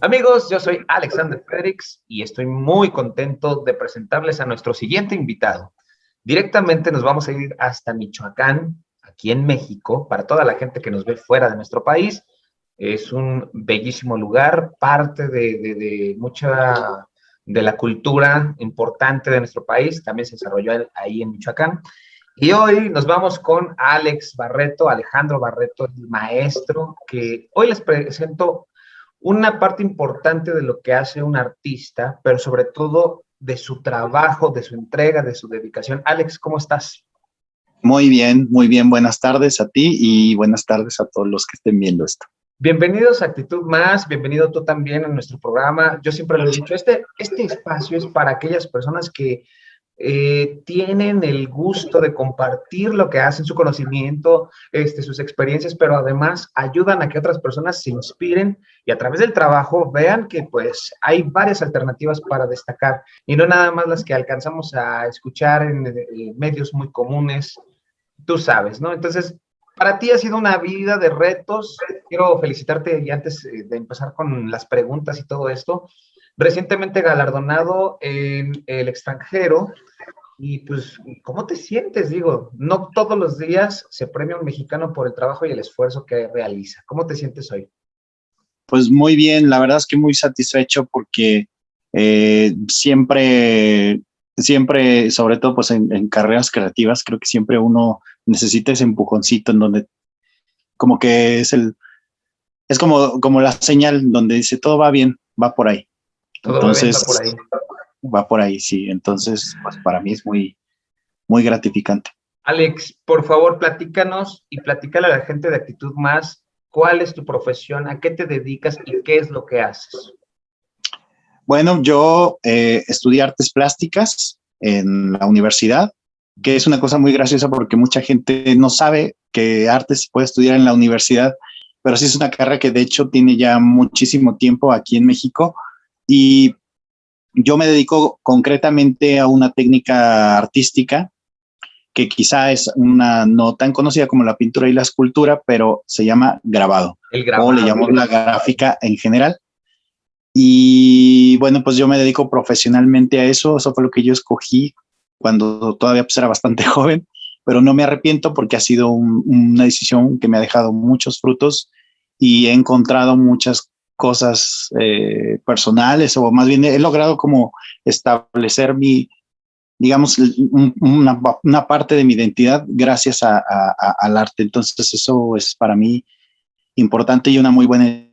Amigos, yo soy Alexander Fredericks y estoy muy contento de presentarles a nuestro siguiente invitado. Directamente nos vamos a ir hasta Michoacán, aquí en México, para toda la gente que nos ve fuera de nuestro país. Es un bellísimo lugar, parte de mucha de la cultura importante de nuestro país, también se desarrolló ahí en Michoacán. Y hoy nos vamos con Alex Barreto, Alejandro Barreto, el maestro, que hoy les presento una parte importante de lo que hace un artista, pero sobre todo de su trabajo, de su entrega, de su dedicación. Alex, ¿cómo estás? Muy bien, muy bien. Buenas tardes a ti y buenas tardes a todos los que estén viendo esto. Bienvenidos a Actitud Más, bienvenido tú también a nuestro programa. Yo siempre lo he dicho, este espacio es para aquellas personas que tienen el gusto de compartir lo que hacen, su conocimiento, sus experiencias, pero además ayudan a que otras personas se inspiren y a través del trabajo vean que pues hay varias alternativas para destacar y no nada más las que alcanzamos a escuchar en medios muy comunes, tú sabes, ¿no? Entonces, para ti ha sido una vida de retos. Quiero felicitarte y antes de empezar con las preguntas y todo esto, recientemente galardonado en el extranjero. Y pues, ¿cómo te sientes? Digo, no todos los días se premia a un mexicano por el trabajo y el esfuerzo que realiza. ¿Cómo te sientes hoy? Pues muy bien, la verdad es que muy satisfecho porque siempre, sobre todo pues en carreras creativas, creo que siempre uno necesita ese empujoncito en donde como que es como la señal donde dice todo va bien, va por ahí. Todo va bien, va Entonces, por ahí. va por ahí, sí. Entonces, pues para mí es muy, muy gratificante. Alex, por favor, platícanos y platícale a la gente de Actitud Más, ¿cuál es tu profesión? ¿A qué te dedicas y qué es lo que haces? Bueno, yo estudié artes plásticas en la universidad, que es una cosa muy graciosa porque mucha gente no sabe que arte se puede estudiar en la universidad, pero sí es una carrera que de hecho tiene ya muchísimo tiempo aquí en México y yo me dedico concretamente a una técnica artística que quizá es una no tan conocida como la pintura y la escultura, pero se llama grabado El o le grabado. llamamos la gráfica en general. Y bueno, pues yo me dedico profesionalmente a eso. Eso fue lo que yo escogí cuando todavía pues era bastante joven, pero no me arrepiento porque ha sido una decisión que me ha dejado muchos frutos y he encontrado muchas cosas personales, o más bien he logrado como establecer digamos, una parte de mi identidad gracias al arte. Entonces eso es para mí importante y una muy buena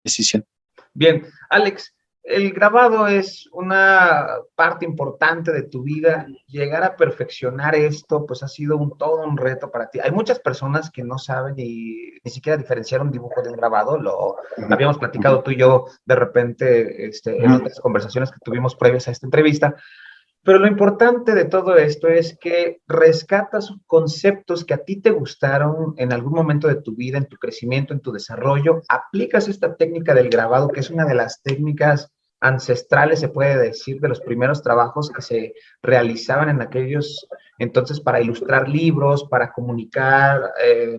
decisión. Bien, Alex, el grabado es una parte importante de tu vida. Llegar a perfeccionar esto, pues ha sido todo un reto para ti. Hay muchas personas que no saben ni siquiera diferenciar un dibujo de un grabado. Lo habíamos platicado tú y yo de repente en otras conversaciones que tuvimos previas a esta entrevista. Pero lo importante de todo esto es que rescatas conceptos que a ti te gustaron en algún momento de tu vida, en tu crecimiento, en tu desarrollo, aplicas esta técnica del grabado, que es una de las técnicas ancestrales, se puede decir, de los primeros trabajos que se realizaban en aquellos entonces para ilustrar libros, para comunicar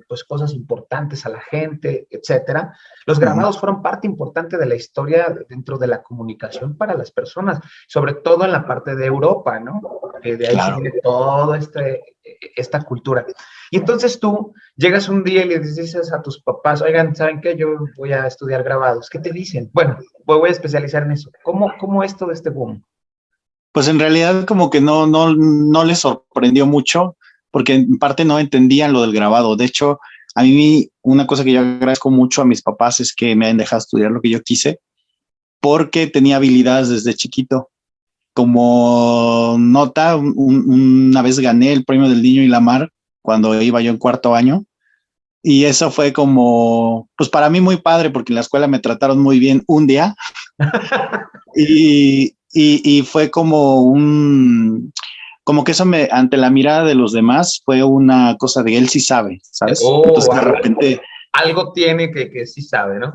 pues cosas importantes a la gente, etcétera. Los grabados fueron parte importante de la historia dentro de la comunicación para las personas, sobre todo en la parte de Europa, ¿no? De ahí se Claro. viene toda esta cultura. Y entonces tú llegas un día y le dices a tus papás, oigan, ¿saben qué? Yo voy a estudiar grabados. ¿Qué te dicen? Bueno, voy a especializar en eso. ¿Cómo es todo este boom? Pues en realidad como que no les sorprendió mucho, porque en parte no entendían lo del grabado. De hecho, a mí una cosa que yo agradezco mucho a mis papás es que me hayan dejado estudiar lo que yo quise, porque tenía habilidades desde chiquito. Como nota, una vez gané el premio del Niño y la Mar cuando iba yo en cuarto año. Y eso fue como, pues para mí muy padre, porque en la escuela me trataron muy bien un día. Y fue como que eso ante la mirada de los demás fue una cosa de él sí sabe, ¿sabes? Oh, Entonces de repente. algo tiene que sí sabe, ¿no?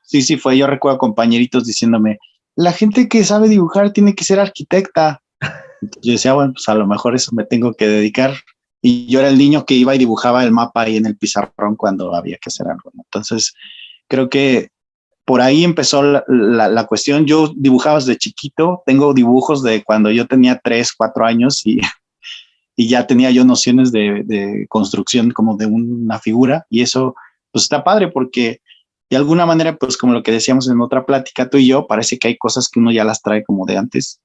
Sí, fue. Yo recuerdo compañeritos diciéndome, la gente que sabe dibujar tiene que ser arquitecta. Entonces yo decía, bueno, pues a lo mejor eso me tengo que dedicar. Y yo era el niño que iba y dibujaba el mapa ahí en el pizarrón cuando había que hacer algo, ¿no? Entonces creo que por ahí empezó la cuestión. Yo dibujaba desde chiquito, tengo dibujos de cuando yo tenía 3, 4 años y ya tenía yo nociones de construcción como de una figura, y eso pues está padre porque de alguna manera, pues como lo que decíamos en otra plática tú y yo, parece que hay cosas que uno ya las trae como de antes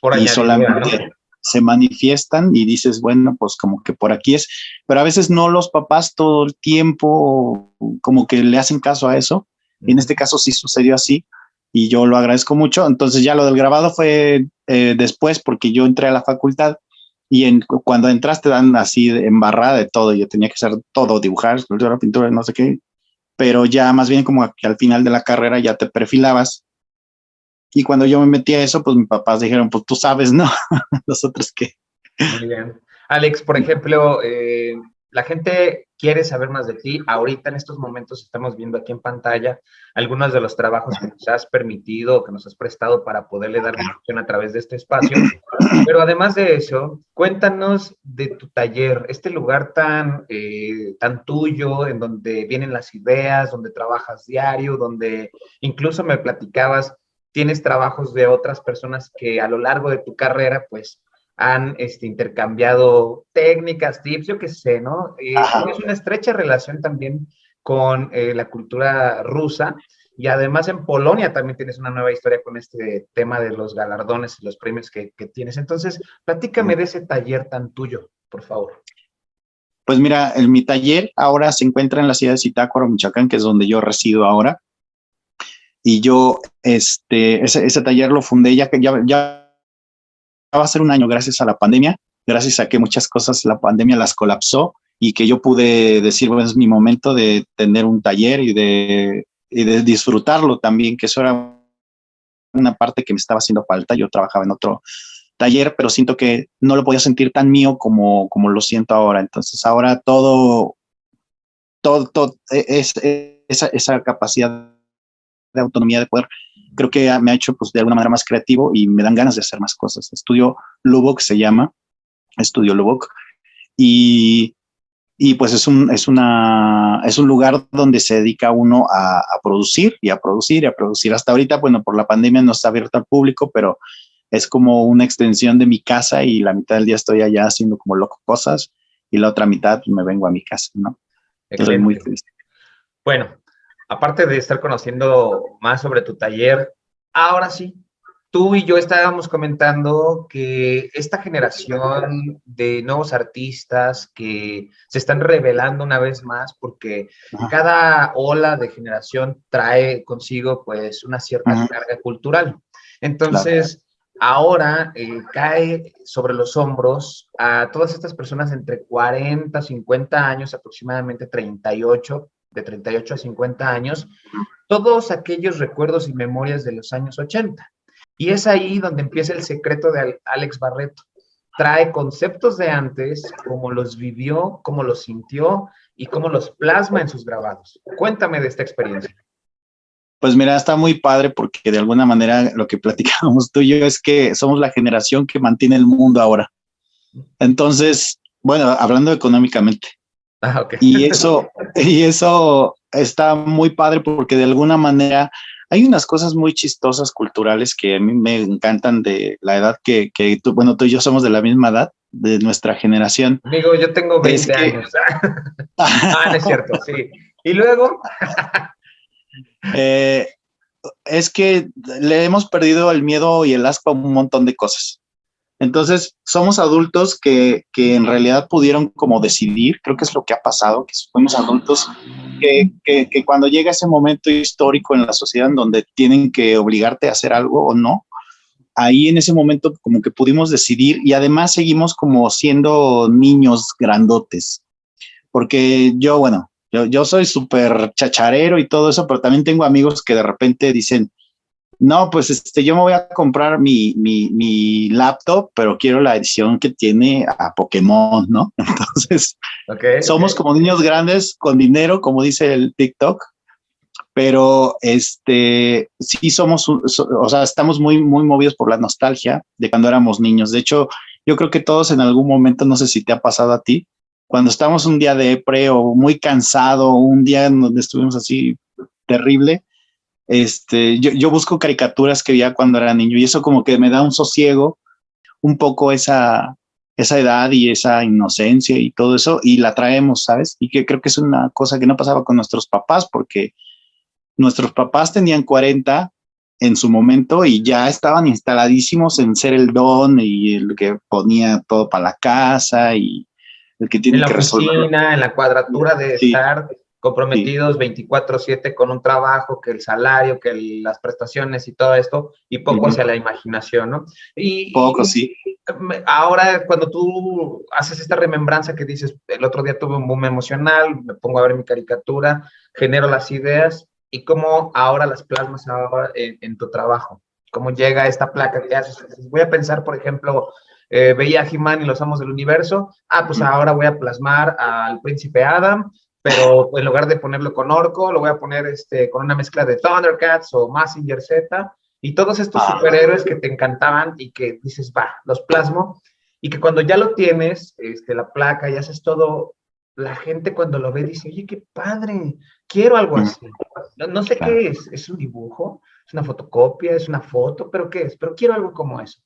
Por y añadidura, ¿no? solamente se manifiestan y dices, bueno, pues como que por aquí es, pero a veces no los papás todo el tiempo como que le hacen caso a eso. Y en este caso sí sucedió así y yo lo agradezco mucho. Entonces ya lo del grabado fue después porque yo entré a la facultad y cuando entras te dan así embarrada de todo. Yo tenía que hacer todo, dibujar, escultura, pintura, no sé qué, pero ya más bien como que al final de la carrera ya te perfilabas. Y cuando yo me metí a eso, pues mis papás dijeron, pues tú sabes, ¿no? Nosotros qué. Muy bien. Alex, por ejemplo, la gente quiere saber más de ti. Ahorita en estos momentos estamos viendo aquí en pantalla algunos de los trabajos que nos has permitido, que nos has prestado para poderle dar difusión a través de este espacio. Pero además de eso, cuéntanos de tu taller, este lugar tan tuyo, en donde vienen las ideas, donde trabajas diario, donde incluso me platicabas, tienes trabajos de otras personas que a lo largo de tu carrera, pues, han intercambiado técnicas, tips, yo qué sé, ¿no? Tienes una estrecha relación también con la cultura rusa y además en Polonia también tienes una nueva historia con este tema de los galardones y los premios que tienes. Entonces, platícame de ese taller tan tuyo, por favor. Pues mira, mi taller ahora se encuentra en la ciudad de Zitácuaro, Michoacán, que es donde yo resido ahora. Y yo, ese taller lo fundé ya va a ser un año gracias a la pandemia, gracias a que muchas cosas la pandemia las colapsó y que yo pude decir, bueno, es mi momento de tener un taller y de disfrutarlo también, que eso era una parte que me estaba haciendo falta. Yo trabajaba en otro taller, pero siento que no lo podía sentir tan mío como lo siento ahora. Entonces ahora todo esa capacidad de autonomía de poder, creo que me ha hecho pues de alguna manera más creativo y me dan ganas de hacer más cosas. Estudio Lubbock se llama, Estudio Lubbock, y, y pues es un lugar donde se dedica uno a producir y a producir y a producir. Hasta ahorita, bueno, por la pandemia no está abierto al público, pero es como una extensión de mi casa y la mitad del día estoy allá haciendo como loco cosas y la otra mitad pues, me vengo a mi casa, ¿no? Estoy muy Excelente. feliz. Bueno, aparte de estar conociendo más sobre tu taller, ahora sí, tú y yo estábamos comentando que esta generación de nuevos artistas que se están revelando una vez más, porque Ajá, cada ola de generación trae consigo pues una cierta ajá, carga cultural. claro. Entonces, ahora cae sobre los hombros a todas estas personas entre 40, 50 años, aproximadamente 38, de 38 a 50 años, todos aquellos recuerdos y memorias de los años 80. Y es ahí donde empieza el secreto de Alex Barreto. Trae conceptos de antes, cómo los vivió, cómo los sintió y cómo los plasma en sus grabados. Cuéntame de esta experiencia. Pues mira, está muy padre porque de alguna manera lo que platicábamos tú y yo es que somos la generación que mantiene el mundo ahora. Entonces, bueno, hablando económicamente, Ah, ok. y eso está muy padre porque de alguna manera hay unas cosas muy chistosas culturales que a mí me encantan de la edad que tú, bueno, tú y yo somos de la misma edad, de nuestra generación. Amigo, yo tengo Es 20 que años. Ah, no es cierto, sí. Y luego, eh, es que le hemos perdido el miedo y el asco a un montón de cosas. Entonces, somos adultos que en realidad pudieron como decidir, creo que es lo que ha pasado, que somos adultos que cuando llega ese momento histórico en la sociedad en donde tienen que obligarte a hacer algo o no, ahí en ese momento como que pudimos decidir y además seguimos como siendo niños grandotes, porque yo, bueno, yo soy súper chacharero y todo eso, pero también tengo amigos que de repente dicen, no, pues yo me voy a comprar mi laptop, pero quiero la edición que tiene a Pokémon, ¿no? Entonces, ok, somos como niños grandes con dinero, como dice el TikTok, pero sí somos, o sea, estamos muy, muy movidos por la nostalgia de cuando éramos niños. De hecho, yo creo que todos en algún momento, no sé si te ha pasado a ti, cuando estamos un día de pre o muy cansado, un día en donde estuvimos así terrible, yo busco caricaturas que veía cuando era niño y eso como que me da un sosiego, un poco esa edad y esa inocencia y todo eso, y la traemos, ¿sabes? Y que creo que es una cosa que no pasaba con nuestros papás, porque nuestros papás tenían 40 en su momento y ya estaban instaladísimos en ser el don y el que ponía todo para la casa y el que En tiene la que resolver. oficina, en la cuadratura de Sí, estar sí, comprometidos 24/7 con un trabajo, que el salario, que las prestaciones y todo esto, y poco uh-huh. hacia la imaginación, ¿no? Poco, Y sí. ahora, cuando tú haces esta remembranza que dices, el otro día tuve un boom emocional, me pongo a ver mi caricatura, genero las ideas, y cómo ahora las plasmas ahora en tu trabajo, cómo llega esta placa que haces. Voy a pensar, por ejemplo, veía a He-Man y los Amos del Universo, pues ahora voy a plasmar al príncipe Adam, pero en lugar de ponerlo con Orco, lo voy a poner con una mezcla de Thundercats o Mazinger Z, y todos estos superhéroes que te encantaban y que dices, va, los plasmo, y que cuando ya lo tienes, la placa y haces todo, la gente cuando lo ve dice, oye, qué padre, quiero algo así. No sé Claro. qué es un dibujo, es una fotocopia, es una foto, pero ¿qué es? Pero quiero algo como eso.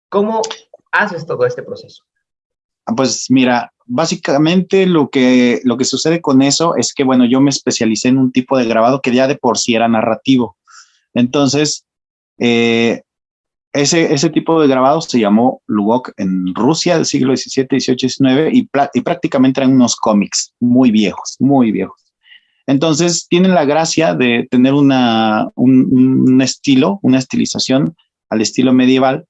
¿Cómo haces todo este proceso? Pues mira, básicamente lo que sucede con eso es que, bueno, yo me especialicé en un tipo de grabado que ya de por sí era narrativo. Entonces, eh, ese tipo de grabado se llamó Lubok en Rusia del siglo XVII, XVIII, XIX y prácticamente eran unos cómics muy viejos, muy viejos. Entonces, tienen la gracia de tener un estilo, una estilización al estilo medieval,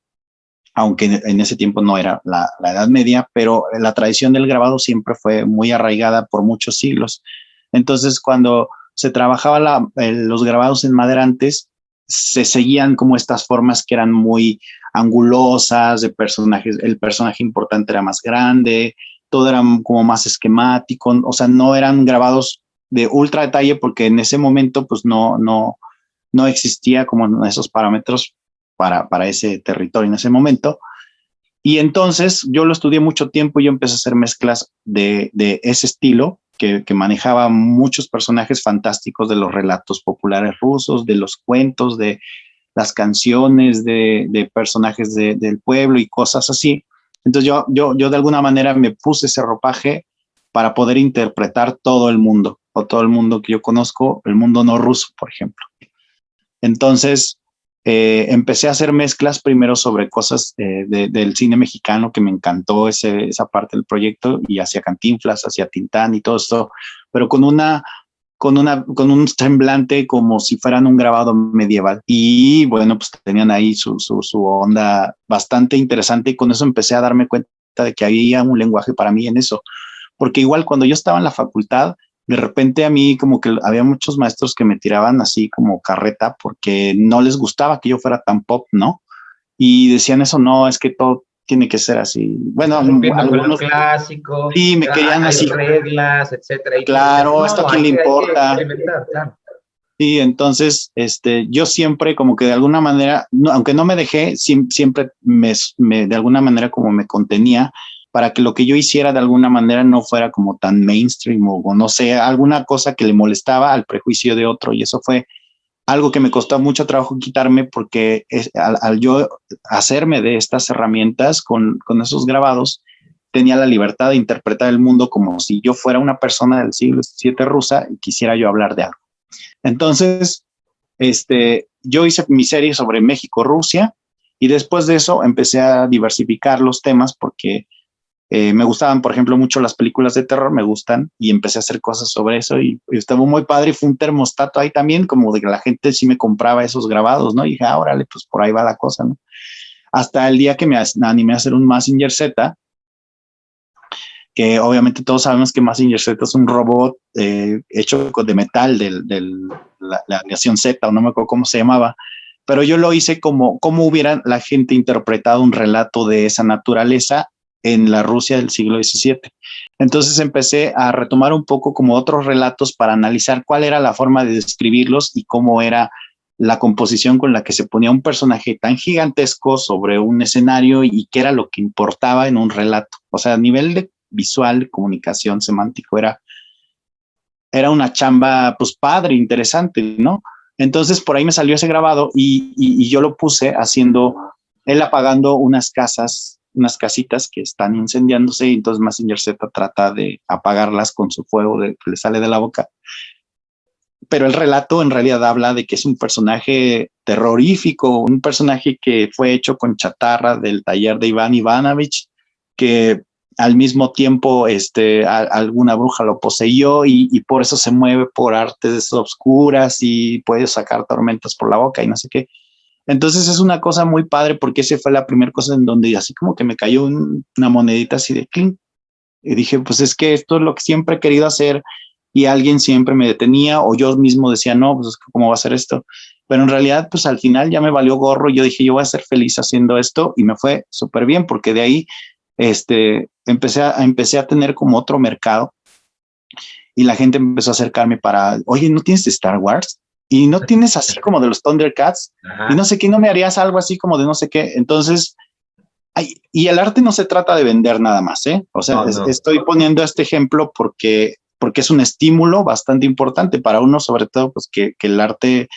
aunque en ese tiempo no era la Edad Media, pero la tradición del grabado siempre fue muy arraigada por muchos siglos. Entonces, cuando se trabajaba los grabados en madera antes, se seguían como estas formas que eran muy angulosas de personajes, el personaje importante era más grande, todo era como más esquemático, o sea, no eran grabados de ultra detalle porque en ese momento pues no existía como esos parámetros para ese territorio en ese momento. Y entonces yo lo estudié mucho tiempo y yo empecé a hacer mezclas de ese estilo que manejaba muchos personajes fantásticos de los relatos populares rusos, de los cuentos, de las canciones, de personajes del pueblo y cosas así. Entonces yo de alguna manera me puse ese ropaje para poder interpretar todo el mundo o todo el mundo que yo conozco, el mundo no ruso, por ejemplo. Entonces, empecé a hacer mezclas primero sobre cosas del cine mexicano, que me encantó esa parte del proyecto, y hacia Cantinflas, hacia Tintán y todo esto, pero con un semblante como si fueran un grabado medieval. Y bueno, pues tenían ahí su onda bastante interesante, y con eso empecé a darme cuenta de que había un lenguaje para mí en eso, porque igual cuando yo estaba en la facultad, de repente a mí como que había muchos maestros que me tiraban así como carreta porque no les gustaba que yo fuera tan pop, ¿no? Y decían eso, no, es que todo tiene que ser así. Bueno, Estás rompiendo con lo algunos clásico, sí me querían hay así, reglas, etcétera, y tú decías, claro, esto a no, quién le hay que importa. experimentar, claro. Sí, entonces, yo siempre como que de alguna manera, no, aunque no me dejé, siempre de alguna manera como me contenía para que lo que yo hiciera de alguna manera no fuera como tan mainstream o no sé, alguna cosa que le molestaba al prejuicio de otro. Y eso fue algo que me costó mucho trabajo quitarme porque al yo hacerme de estas herramientas con esos grabados, tenía la libertad de interpretar el mundo como si yo fuera una persona del siglo XVII rusa y quisiera yo hablar de algo. Entonces, yo hice mi serie sobre México, Rusia, y después de eso empecé a diversificar los temas porque me gustaban, por ejemplo, mucho las películas de terror, me gustan, y empecé a hacer cosas sobre eso y estuvo muy padre. Y fue un termostato ahí también, como de que la gente sí me compraba esos grabados, ¿no? Y dije, órale, pues por ahí va la cosa, ¿no? Hasta el día que me animé a hacer un Mazinger Z, que obviamente todos sabemos que Mazinger Z es un robot hecho de metal la nación Z, o no me acuerdo cómo se llamaba, pero yo lo hice como hubiera la gente interpretado un relato de esa naturaleza en la Rusia del siglo XVII. Entonces empecé a retomar un poco como otros relatos para analizar cuál era la forma de describirlos y cómo era la composición con la que se ponía un personaje tan gigantesco sobre un escenario y qué era lo que importaba en un relato. O sea, a nivel de visual, comunicación, semántico, era una chamba pues padre, interesante, ¿no? Entonces por ahí me salió ese grabado y yo lo puse haciendo, él apagando unas casitas que están incendiándose, y entonces Mazinger Z trata de apagarlas con su fuego que le sale de la boca. Pero el relato en realidad habla de que es un personaje terrorífico, un personaje que fue hecho con chatarra del taller de Iván Ivanovich, que al mismo tiempo alguna bruja lo poseyó y por eso se mueve por artes obscuras y puede sacar tormentas por la boca y no sé qué. Entonces es una cosa muy padre, porque esa fue la primera cosa en donde así como que me cayó una monedita así de clink. Y dije, pues es que esto es lo que siempre he querido hacer, y alguien siempre me detenía, o yo mismo decía, no, pues ¿cómo va a ser esto? Pero en realidad, pues al final ya me valió gorro, y yo dije, yo voy a ser feliz haciendo esto, y me fue súper bien, porque de ahí empecé a tener como otro mercado, y la gente empezó a acercarme para, oye, ¿no tienes de Star Wars? Y no tienes así como de los Thundercats, y no sé qué, no me harías algo así como de no sé qué. Entonces, y el arte no se trata de vender nada más, ¿eh? O sea, no. Estoy poniendo este ejemplo porque es un estímulo bastante importante para uno, sobre todo pues que el arte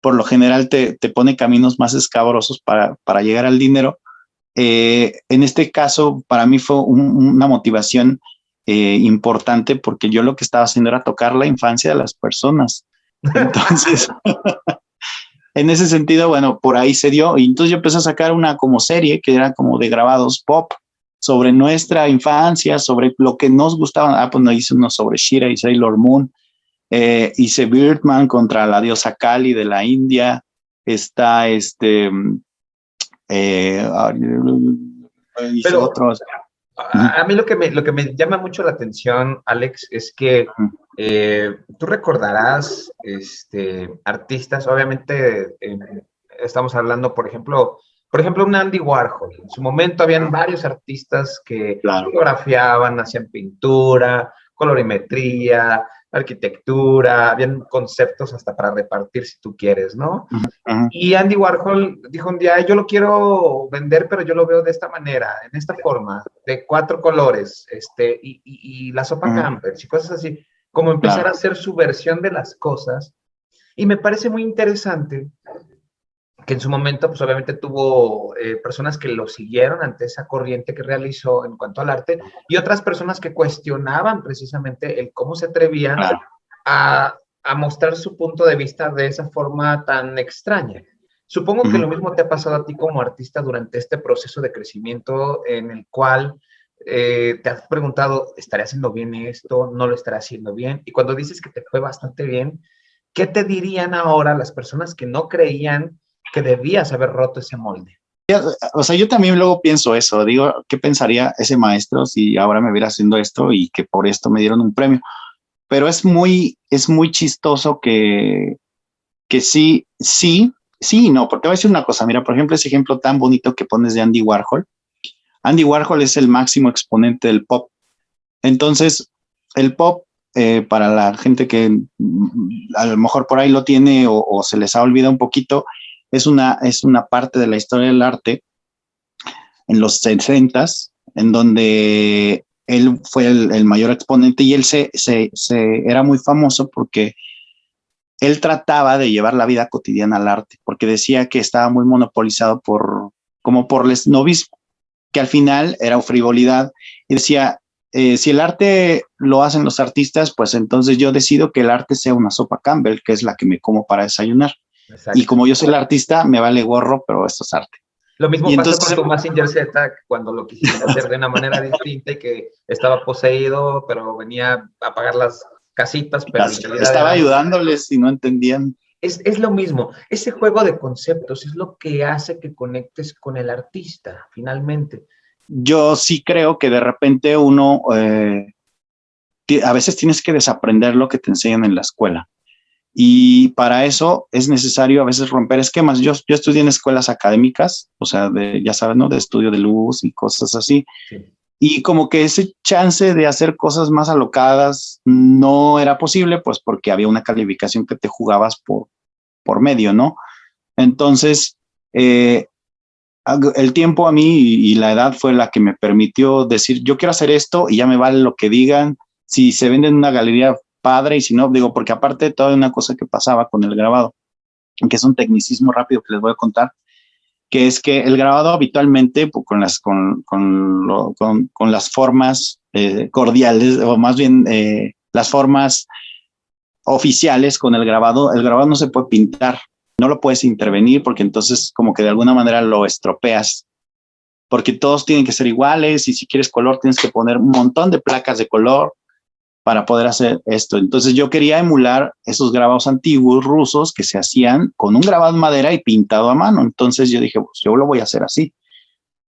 por lo general te pone caminos más escabrosos para llegar al dinero. En este caso, para mí fue una motivación importante, porque yo lo que estaba haciendo era tocar la infancia de las personas. Entonces, en ese sentido, bueno, por ahí se dio. Y entonces yo empecé a sacar una como serie que era como de grabados pop sobre nuestra infancia, sobre lo que nos gustaba. Pues no, hice uno sobre She-Ra y Sailor Moon. Hice Birdman contra la diosa Kali de la India. Está hice otros. A mí lo que me llama mucho la atención, Alex, es que tú recordarás artistas, obviamente estamos hablando, por ejemplo, un Andy Warhol. En su momento habían varios artistas que fotografiaban, hacían pintura, colorimetría, arquitectura, habían conceptos hasta para repartir si tú quieres, ¿no? Y Andy Warhol dijo un día, yo lo quiero vender, pero yo lo veo de esta manera, en esta forma, de 4 colores, y la sopa Campbell y cosas así, como empezar a hacer su versión de las cosas. Y me parece muy interesante que en su momento, pues obviamente tuvo personas que lo siguieron ante esa corriente que realizó en cuanto al arte, y otras personas que cuestionaban precisamente el cómo se atrevía a mostrar su punto de vista de esa forma tan extraña. Supongo que lo mismo te ha pasado a ti como artista durante este proceso de crecimiento, en el cual te has preguntado, ¿estaré haciendo bien esto? ¿No lo estaré haciendo bien? Y cuando dices que te fue bastante bien, ¿qué te dirían ahora las personas que no creían que debías haber roto ese molde? O sea, yo también luego pienso eso, digo, ¿qué pensaría ese maestro si ahora me viera haciendo esto y que por esto me dieron un premio? Pero es muy chistoso que sí y no, porque voy a decir una cosa. Mira, por ejemplo, ese ejemplo tan bonito que pones de Andy Warhol. Andy Warhol es el máximo exponente del pop. Entonces, el pop, para la gente que a lo mejor por ahí lo tiene o se les ha olvidado un poquito, es una parte de la historia del arte en los 60s, en donde él fue el mayor exponente, y él era muy famoso porque él trataba de llevar la vida cotidiana al arte, porque decía que estaba muy monopolizado por el snobismo, que al final era frivolidad, y decía, si el arte lo hacen los artistas, pues entonces yo decido que el arte sea una sopa Campbell, que es la que me como para desayunar. Exacto. Y como yo soy el artista, me vale gorro, pero esto es arte. Lo mismo y pasó entonces, con Mazinger Z, cuando lo quisiste hacer de una manera distinta y que estaba poseído, pero venía a pagar las casitas, pero estaba ayudándoles y no entendían. Es lo mismo, ese juego de conceptos es lo que hace que conectes con el artista, finalmente. Yo sí creo que de repente uno, a veces tienes que desaprender lo que te enseñan en la escuela. Y para eso es necesario a veces romper esquemas. Yo estudié en escuelas académicas, o sea, ya sabes, ¿no? De estudio de luz y cosas así. Sí. Y como que ese chance de hacer cosas más alocadas no era posible, pues porque había una calificación que te jugabas por medio, ¿no? Entonces, el tiempo a mí y la edad fue la que me permitió decir, yo quiero hacer esto y ya me vale lo que digan. Si se vende en una galería, padre, y si no, digo, porque aparte toda una cosa que pasaba con el grabado, que es un tecnicismo rápido que les voy a contar, que es que el grabado habitualmente pues, con las formas cordiales, o más bien las formas oficiales con el grabado no se puede pintar, no lo puedes intervenir porque entonces como que de alguna manera lo estropeas, porque todos tienen que ser iguales y si quieres color tienes que poner un montón de placas de color para poder hacer esto. Entonces yo quería emular esos grabados antiguos rusos que se hacían con un grabado en madera y pintado a mano. Entonces yo dije, pues yo lo voy a hacer así.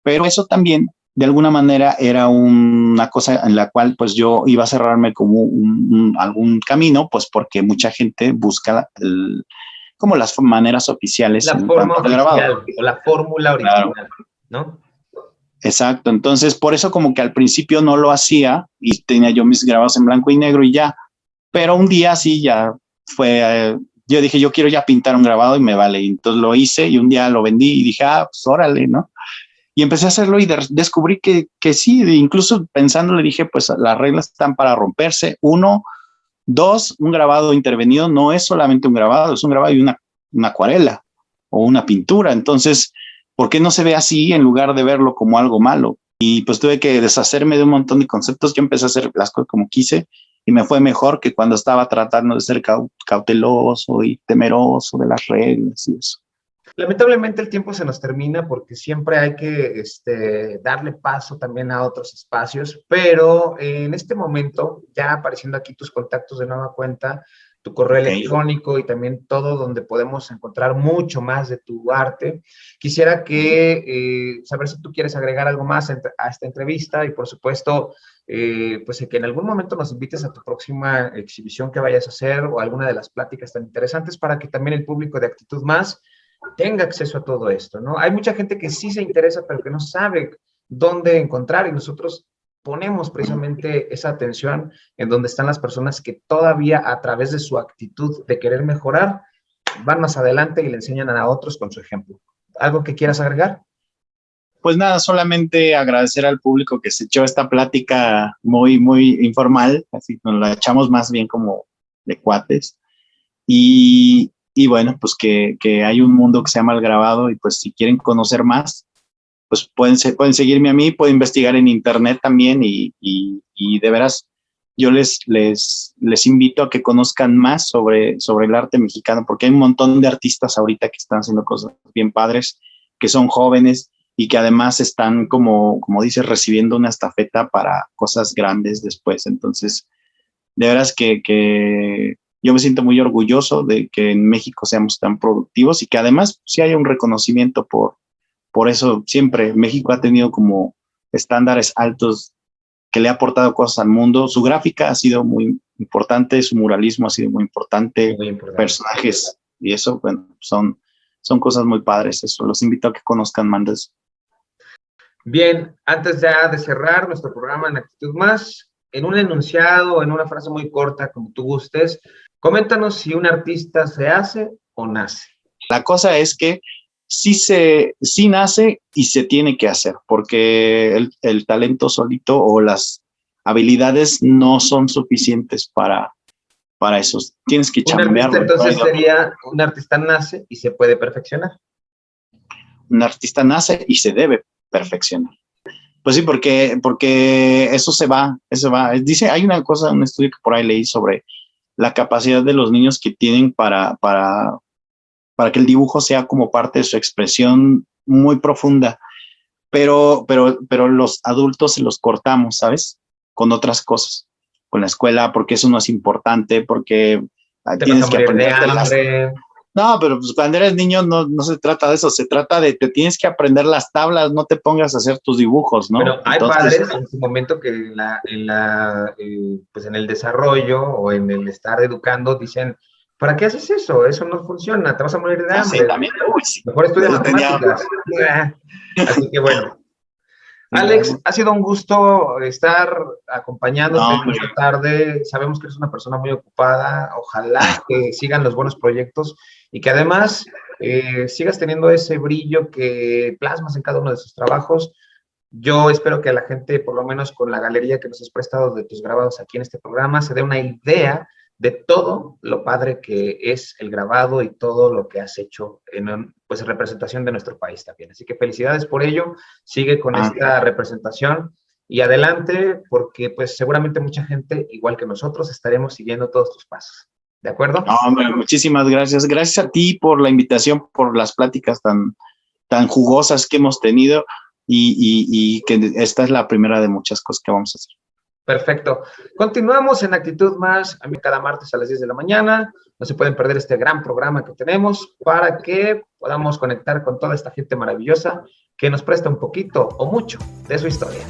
Pero eso también, de alguna manera, era una cosa en la cual pues yo iba a cerrarme como algún camino, pues porque mucha gente busca como las maneras oficiales La en forma cuanto al grabado. oficial o la fórmula Claro. original, ¿no? Exacto, entonces por eso como que al principio no lo hacía y tenía yo mis grabados en blanco y negro y ya, pero un día sí ya fue, yo dije yo quiero ya pintar un grabado y me vale, y entonces lo hice y un día lo vendí y dije, pues órale, ¿no? Y empecé a hacerlo y descubrí que sí, incluso pensando le dije, pues las reglas están para romperse, uno, dos, un grabado intervenido no es solamente un grabado, es un grabado y una acuarela o una pintura. Entonces, ¿por qué no se ve así en lugar de verlo como algo malo? Y pues tuve que deshacerme de un montón de conceptos. Yo empecé a hacer las cosas como quise y me fue mejor que cuando estaba tratando de ser cauteloso y temeroso de las reglas y eso. Lamentablemente el tiempo se nos termina porque siempre hay que darle paso también a otros espacios, pero en este momento, ya apareciendo aquí tus contactos de nueva cuenta, tu correo electrónico y también todo donde podemos encontrar mucho más de tu arte, quisiera que saber si tú quieres agregar algo más a esta entrevista y por supuesto, pues que en algún momento nos invites a tu próxima exhibición que vayas a hacer o alguna de las pláticas tan interesantes para que también el público de Actitud Más tenga acceso a todo esto, ¿no? Hay mucha gente que sí se interesa, pero que no sabe dónde encontrar y nosotros ponemos precisamente esa atención en donde están las personas que todavía a través de su actitud de querer mejorar, van más adelante y le enseñan a otros con su ejemplo. ¿Algo que quieras agregar? Pues nada, solamente agradecer al público que se echó esta plática muy, muy informal, así nos la echamos más bien como de cuates. Y bueno, pues que hay un mundo que se llama el grabado y pues si quieren conocer más, pues pueden seguirme a mí, pueden investigar en internet también y de veras yo les invito a que conozcan más sobre el arte mexicano, porque hay un montón de artistas ahorita que están haciendo cosas bien padres, que son jóvenes y que además están, como dices, recibiendo una estafeta para cosas grandes después. Entonces, de veras que yo me siento muy orgulloso de que en México seamos tan productivos y que además sí haya un reconocimiento por eso. Siempre México ha tenido como estándares altos que le ha aportado cosas al mundo. Su gráfica ha sido muy importante, su muralismo ha sido muy importante, personajes y eso, bueno, son cosas muy padres. Eso, los invito a que conozcan más de eso. Bien, antes ya de cerrar nuestro programa en Actitud Más, en un enunciado, en una frase muy corta, como tú gustes, coméntanos si un artista se hace o nace. La cosa es que sí nace y se tiene que hacer, porque el talento solito o las habilidades no son suficientes para eso. Tienes que chambearlo. Entonces sería, un artista nace y se puede perfeccionar. Un artista nace y se debe perfeccionar. Pues sí, porque eso se va. Dice, hay una cosa, un estudio que por ahí leí sobre la capacidad de los niños que tienen para que el dibujo sea como parte de su expresión muy profunda, pero los adultos se los cortamos, ¿sabes? Con otras cosas, con la escuela, porque eso no es importante, porque tienes que aprender de las... No, pero pues cuando eres niño no se trata de eso, se trata de te tienes que aprender las tablas, no te pongas a hacer tus dibujos, ¿no? Pero hay padres en su momento que pues en el desarrollo o en el estar educando dicen, ¿para qué haces eso? Eso no funciona, te vas a morir de hambre. Sí, también. Uy, sí. Mejor estudia matemáticas. Así que bueno. Alex, ha sido un gusto estar acompañándote esta tarde. Sabemos que eres una persona muy ocupada. Ojalá que sigan los buenos proyectos y que además sigas teniendo ese brillo que plasmas en cada uno de sus trabajos. Yo espero que a la gente, por lo menos con la galería que nos has prestado de tus grabados aquí en este programa, se dé una idea de todo lo padre que es el grabado y todo lo que has hecho en pues, representación de nuestro país también. Así que felicidades por ello, sigue con esta representación y adelante, porque pues seguramente mucha gente, igual que nosotros, estaremos siguiendo todos tus pasos. ¿De acuerdo? No, hombre, muchísimas gracias. Gracias a ti por la invitación, por las pláticas tan jugosas que hemos tenido y que esta es la primera de muchas cosas que vamos a hacer. Perfecto. Continuamos en Actitud Más, a mí cada martes a las 10 de la mañana. No se pueden perder este gran programa que tenemos para que podamos conectar con toda esta gente maravillosa que nos presta un poquito o mucho de su historia.